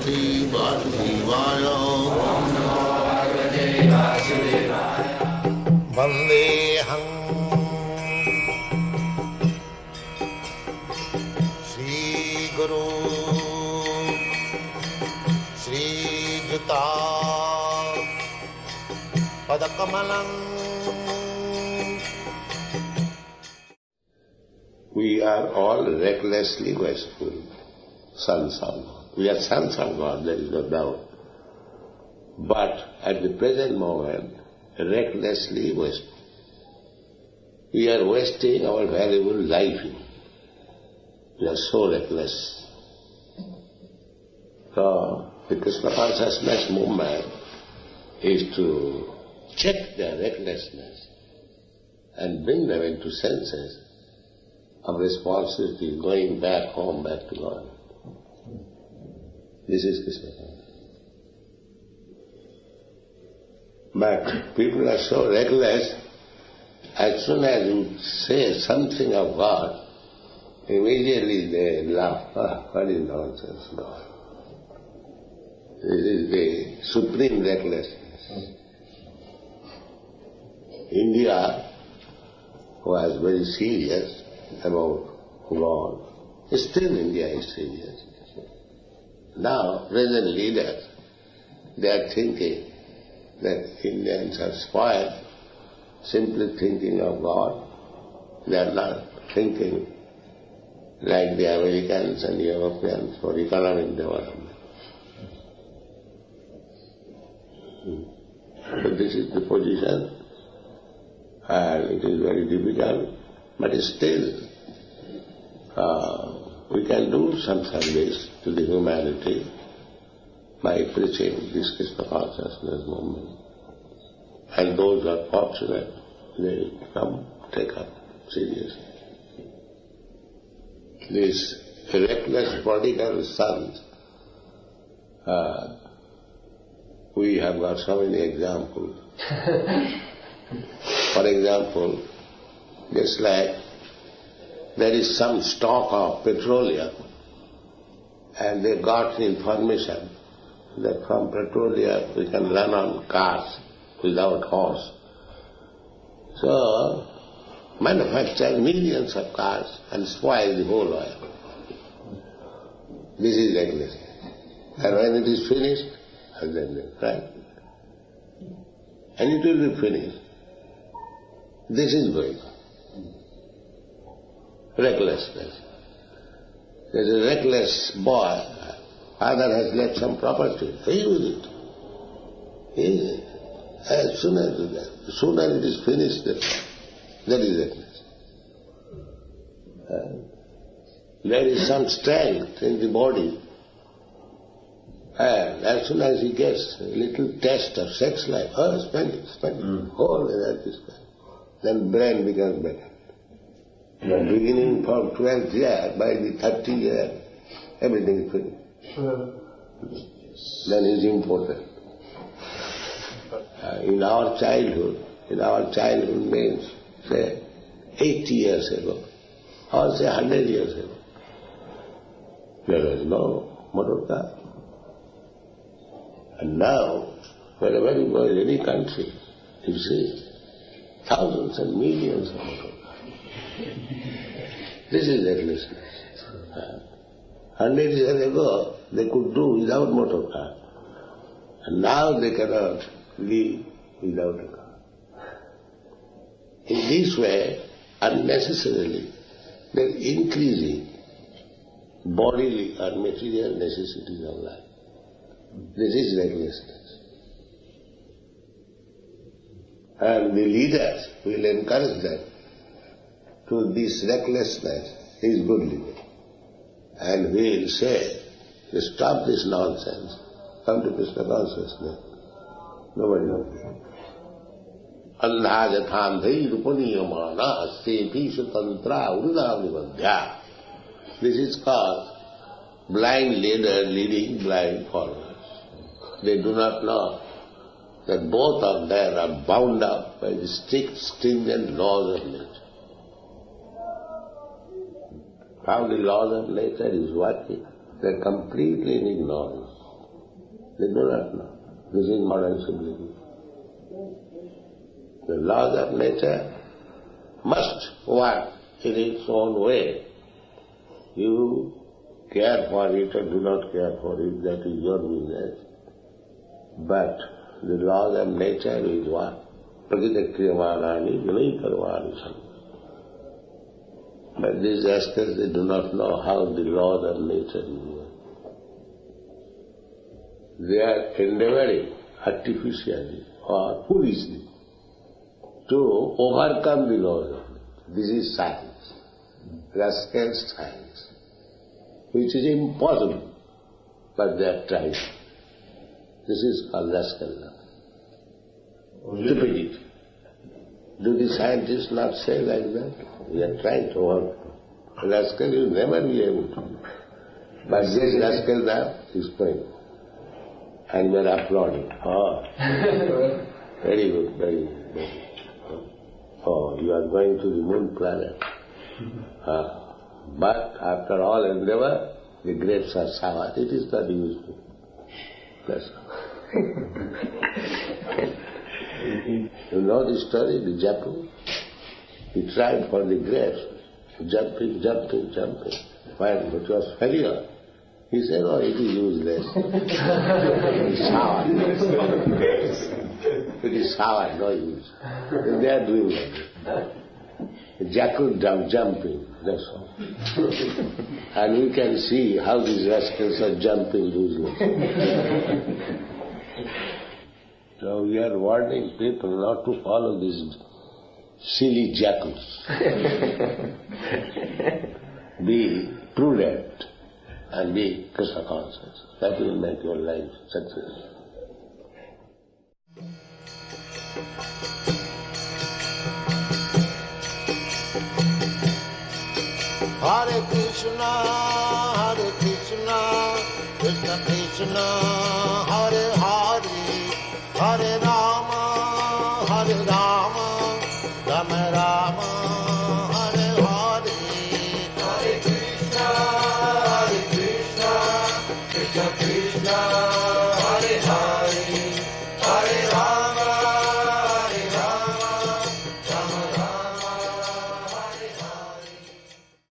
Bhagavate Vasudevaya. Vandeham Shri Guru Shri Juta Padakamalam. We are all recklessly wasteful sons of God. We are sons of God, there is no doubt. But at the present moment, recklessly wasteful. We are wasting our valuable life. We are so reckless. So, the Krishna consciousness movement is to check their recklessness and bring them into senses of responsibility, going back home, back to God. This is Krishna consciousness. But people are so reckless, as soon as you say something of God, immediately they laugh. What is nonsense, God? This is the supreme recklessness. India was very serious about God. Still India is serious. Now, present leaders, they are thinking that Indians are spoiled, simply thinking of God. They are not thinking like the Americans and Europeans for economic development. So this is the position, and it is very difficult, but still we can do some service to the humanity by preaching this Krishna consciousness movement. And those who are fortunate, they come take up seriously. These reckless prodigal sons, we have got so many examples. For example, just like there is some stock of petroleum and they got information that from petroleum we can run on cars without horse. So, manufacture millions of cars and spoil the whole oil. This is reckless. And when it is finished, right? And it will be finished. This is going on. Recklessness. There is a reckless boy. Father has left some property. He use it. As soon as it is finished, that is reckless. There is some strength in the body. And as soon as he gets a little taste of sex life, spend it. Whole energy spend. Then brain becomes better. Beginning from 12th year, by the 30th year, everything is finished. Then it is important. In our childhood means, say, 80 years ago, or say 100 years ago, there was no motor car. And now, wherever you go in any country, you see thousands and millions of motor cars. This is recklessness. 100 years ago, they could do without motor car. And now they cannot live without a car. In this way, unnecessarily, they are increasing bodily or material necessities of life. This is recklessness. And the leaders will encourage them to this recklessness is good living. And we will say, stop this nonsense, come to Krishna consciousness. Nobody knows. Annajatham rupaniyamana sepi sutantra uridavnivadhya. This is called blind leader leading blind followers. They do not know that both of them are bound up by the strict, stringent laws of nature. How the laws of nature is working, they are completely in ignorance. They do not know. This is modern civilization. The laws of nature must work in its own way. You care for it or do not care for it, that is your business. But the laws of nature is what? Prakita kriyamanani vinay karvani santi. But these rascals, they do not know how the laws of nature work. They are endeavoring artificially or foolishly to overcome the laws of nature. This is science, rascal science, which is impossible, but they are trying. This is called rascal love. Stupidity. Do the scientists not say like that? We are trying to overcome. Rascal will never be able to. But this rascal now is going. And we are applauding. Oh, very good, very good, very good. Oh, you are going to the moon planet. But after all endeavor, the grapes are sour. It is not useful. That's all. You know the story, the Japu? He tried for the grapes, jumping. Fine, but it was failure. He said, oh, it is useless. It is sour. It is sour, no use. They are doing like that. The jackal jumping, that's all. And we can see how these rascals are jumping useless. So we are warning people not to follow these silly jackals. Be prudent and be Krishna conscious. That will make your life successful. Hare Krishna, Krishna Krishna, Hare Hare, Hare Rama, Hare Rama.